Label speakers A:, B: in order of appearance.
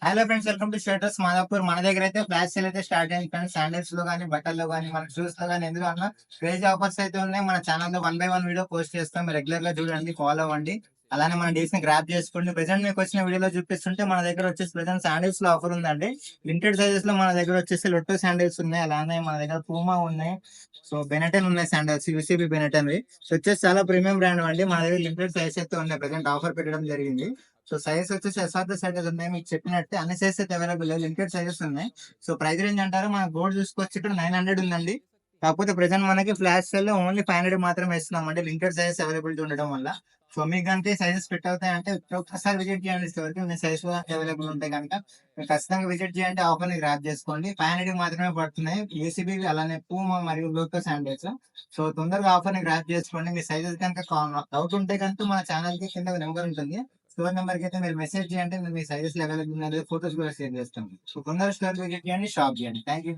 A: Hello friends, welcome to status Madhapur. మన దగ్గర అయితే ఫ్లాష్ సేల్ అయితే స్టార్ట్ అయింది ఫ్రెండ్స్. శాండిల్స్ లో కానీ, బట్టల్లో కానీ, మన షూస్ లో కానీ, ఎందులో అన్నా క్రేజీ ఆఫర్స్ అయితే ఉన్నాయి. మన ఛానల్ లో 1 by 1 వీడియో పోస్ట్ చేస్తాం. రెగ్యులర్ గా చూడండి, ఫాలో అవ్వండి. అలానే మన డీల్స్ ని గ్రాప్ చేసుకోండి. ప్రెసెంట్ మీకు వచ్చిన వీడియోలో చూపిస్తుంటే మన దగ్గర వచ్చేసి ప్రెసెంట్ శాండిల్స్ లో ఆఫర్ ఉందండి. లిమిటెడ్ సైజెస్ లో మన దగ్గర వచ్చేసి లొట్టో శాండిల్స్ ఉన్నాయి. అలానే మన దగ్గర పూమా ఉన్నాయి. సో బెనెటన్ ఉన్నాయి శాండిల్స్, యూసీబీ బెనెటన్. సో వచ్చేసి చాలా ప్రీమియం బ్రాండ్ అండి. మన దగ్గర లిమిటెడ్ సైజ్ అయితే ఉన్నాయి. ప్రెసెంట్ ఆఫర్ పెట్టడం జరిగింది. సో సైజ్ వచ్చేసి ఎస్ఆర్టీ సైజెస్ ఉన్నాయి. మీకు చెప్పినట్టే అన్ని సైజెస్ అయితే అవైలబుల్ లిమిటెడ్ సైజెస్ ఉన్నాయి. సో ప్రైస్ రేంజ్ అంటారు, మన బోర్డు చూసుకోవచ్చు. ఇక్కడ 900 ఉందండి. కాకపోతే ప్రెసెంట్ మనకి ఫ్లాష్ సెల్ లో ఓన్లీ 500 మాత్రమే ఇస్తున్నాం అంటే లిమిటెడ్ సైజెస్ అవైలబిలిటీ ఉండడం వల్ల. సో మీకు కనుక సైజెస్ ఫిట్ అవుతాయి అంటే ఒక్కసారి విజిట్ చేయండి స్టోర్ కి. మీ సైజ్ అవైలబుల్ ఉంటాయి కనుక మీరు ఖచ్చితంగా విజిట్ చేయండి. ఆఫర్ ని గ్రాప్ చేసుకోండి. 500 మాత్రమే పడుతున్నాయి యూసీబీ, అలానే పూమా మరియు లోకో శాండిల్స్. సో తొందరగా ఆఫర్ ని గ్రాప్ చేసుకోండి. మీ సైజెస్ కనుక డౌట్ ఉంటే కనుక మన ఛానల్ కి కింద నెంబర్ ఉంటుంది. స్టోర్ నెంబర్ కి అయితే మీరు మెసేజ్ చేయండి. మేము మీ సైజెస్ అవైలబుల్ ఉన్నది ఫోటోస్ కూడా షేర్ చేస్తాం. సో తొందరగా స్టోర్ విజిట్ చేయండి, షాప్ చేయండి. Thank you.